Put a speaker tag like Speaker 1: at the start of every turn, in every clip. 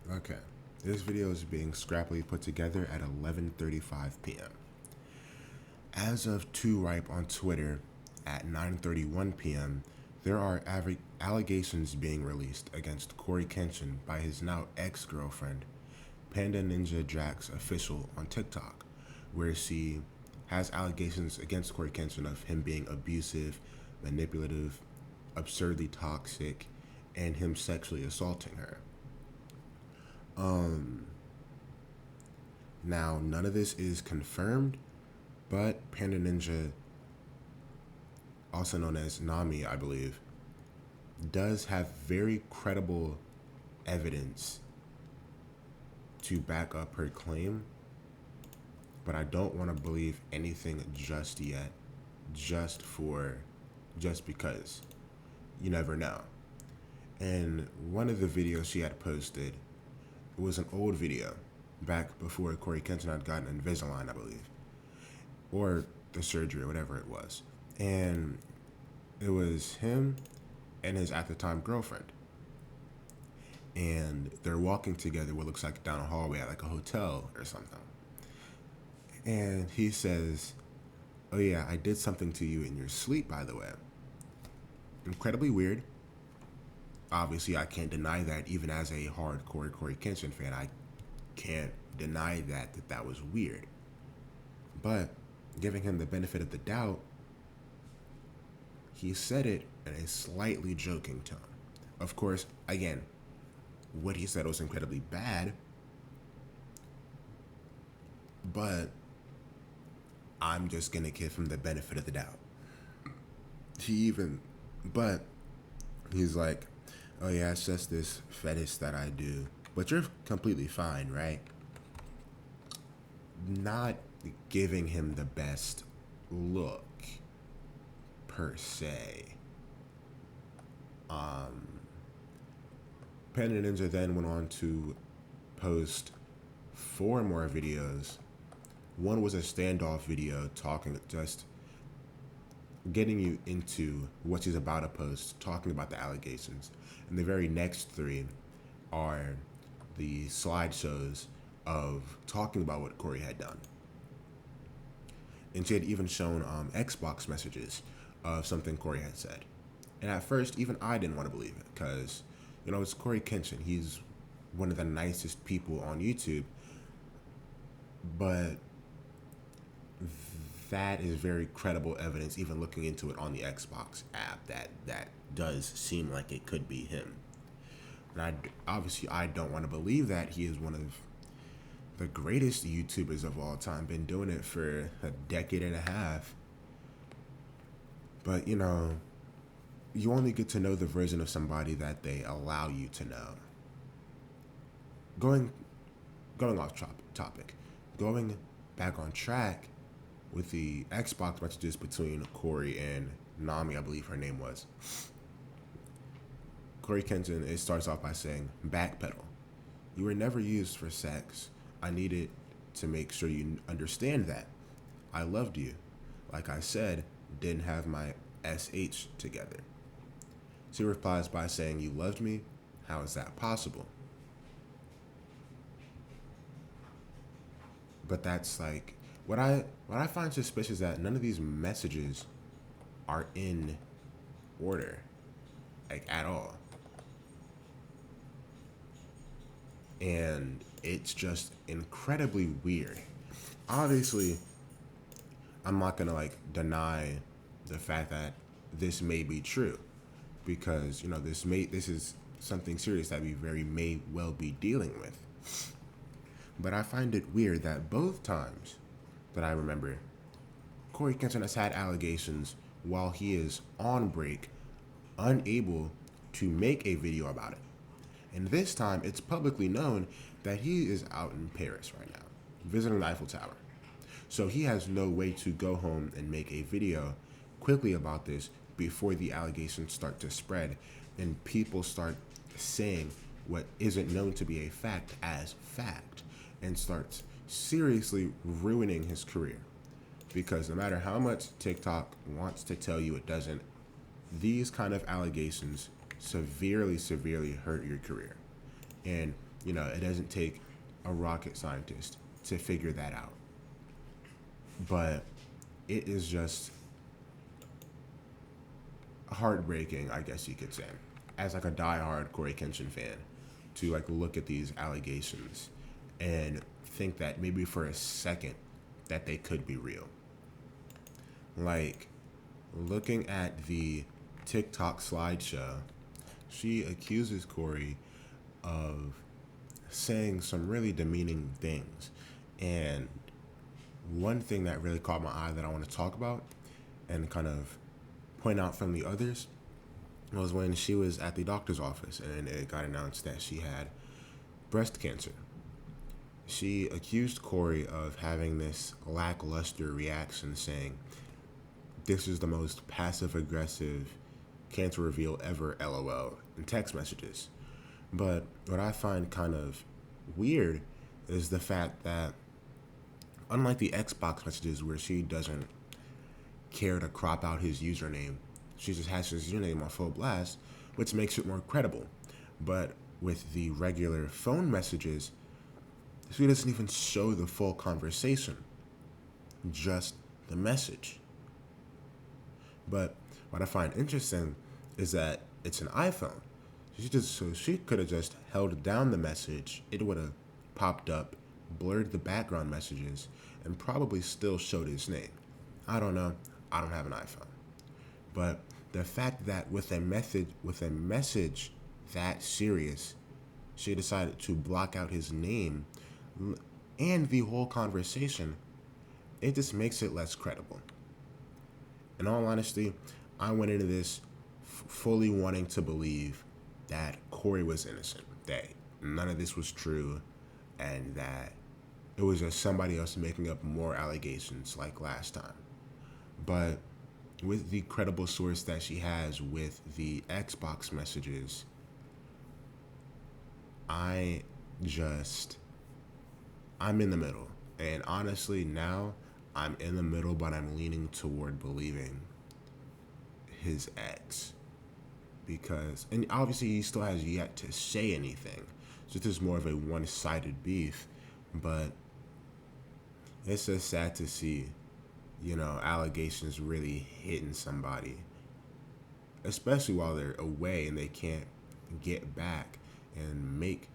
Speaker 1: Okay, this video is being scrappily put together at 11:35 p.m. As of 2 Ripe on Twitter at 9:31 p.m., there are allegations being released against CoryxKenshin by his now ex-girlfriend, Panda Ninja Drax Official on TikTok, where she has allegations against CoryxKenshin of him being abusive, manipulative, absurdly toxic, and him sexually assaulting her. Now, none of this is confirmed, but Panda Ninja, also known as Nami, I believe, does have very credible evidence to back up her claim, but I don't want to believe anything just yet, just because. You never know. And one of the videos she had posted, it was an old video back before CoryxKenshin had gotten Invisalign, I believe, or the surgery or whatever it was. And it was him and his at the time girlfriend. And they're walking together what looks like down a hallway at like a hotel or something. And he says, "Oh yeah, I did something to you in your sleep, by the way." Incredibly weird. Obviously, I can't deny that. Even as a hardcore CoryxKenshin fan, I can't deny that was weird. But giving him the benefit of the doubt, he said it in a slightly joking tone. Of course, again, what he said was incredibly bad, but I'm just gonna give him the benefit of the doubt. But he's like, "Oh yeah, it's just this fetish that I do. But you're completely fine, right?" Not giving him the best look, per se. Panda Ninja then went on to post 4 more videos. One was a standoff video just getting you into what she's about to post, talking about the allegations. And the very next 3 are the slideshows of talking about what Cory had done. And she had even shown Xbox messages of something Cory had said. And at first, even I didn't want to believe it because, it's CoryxKenshin. He's one of the nicest people on YouTube. But that is very credible evidence, even looking into it on the Xbox app, that does seem like it could be him. And obviously I don't want to believe that. He is one of the greatest YouTubers of all time, been doing it for a decade and a half. But you only get to know the version of somebody that they allow you to know. Going off topic, going back on track with the Xbox messages between Cory and Nami, I believe her name was. CoryxKenshin, it starts off by saying, "Backpedal. You were never used for sex. I needed to make sure you understand that. I loved you. Like I said, didn't have my SH together." She replies by saying, "You loved me? How is that possible?" But that's like, what I find suspicious is that none of these messages are in order, like at all. And it's just incredibly weird. Obviously, I'm not gonna deny the fact that this may be true, because this is something serious that we may well be dealing with. But I find it weird that both times that I remember, CoryxKenshin has had allegations while he is on break, unable to make a video about it. And this time, it's publicly known that he is out in Paris right now, visiting the Eiffel Tower. So he has no way to go home and make a video quickly about this before the allegations start to spread and people start saying what isn't known to be a fact as fact, and starts seriously ruining his career. Because no matter how much TikTok wants to tell you it doesn't, these kind of allegations severely hurt your career. And it doesn't take a rocket scientist to figure that out. But it is just heartbreaking, I guess you could say, as like a diehard CoryxKenshin fan, to like look at these allegations and think that maybe for a second that they could be real. Like, looking at the TikTok slideshow, she accuses Cory of saying some really demeaning things. And one thing that really caught my eye that I want to talk about and kind of point out from the others was when she was at the doctor's office and it got announced that she had breast cancer. She accused Cory of having this lackluster reaction, saying, "This is the most passive-aggressive cancer reveal ever, LOL," in text messages. But what I find kind of weird is the fact that, unlike the Xbox messages where she doesn't care to crop out his username, she just has his username on full blast, which makes it more credible. But with the regular phone messages, she doesn't even show the full conversation, just the message. But what I find interesting is that it's an iPhone. She could have just held down the message. It would have popped up, blurred the background messages, and probably still showed his name. I don't know. I don't have an iPhone. But the fact that with a message that serious, she decided to block out his name and the whole conversation, it just makes it less credible. In all honesty, I went into this fully wanting to believe that Cory was innocent, that none of this was true, and that it was just somebody else making up more allegations like last time. But with the credible source that she has with the Xbox messages, I'm in the middle. And honestly, now I'm in the middle, but I'm leaning toward believing his ex. And obviously he still has yet to say anything. So this is more of a one-sided beef. But it's just sad to see, allegations really hitting somebody. Especially while they're away and they can't get back and make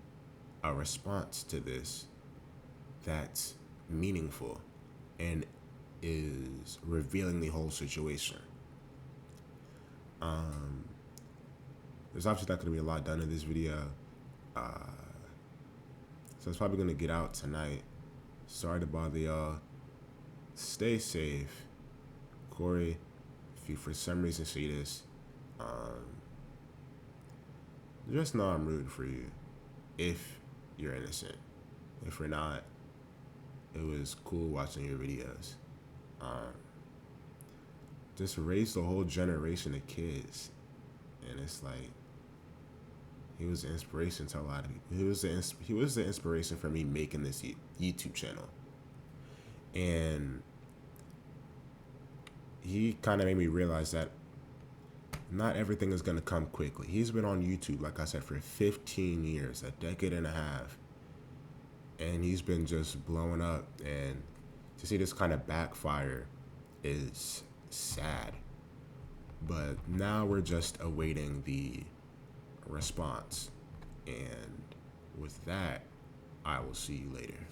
Speaker 1: a response to this that's meaningful and is revealing the whole situation. There's obviously not going to be a lot done in this video, so it's probably going to get out tonight. Sorry to bother y'all. Stay safe. Cory, if you for some reason see this, just know I'm rooting for you if you're innocent. If you're not, it was cool watching your videos. Just raised a whole generation of kids, and it's like he was the inspiration to a lot of people. He was the inspiration for me making this YouTube channel, and he kind of made me realize that not everything is going to come quickly. He's been on YouTube, like I said, for 15 years, a decade and a half, and he's been just blowing up, and to see this kind of backfire is sad. But now we're just awaiting the response, and with that, I will see you later.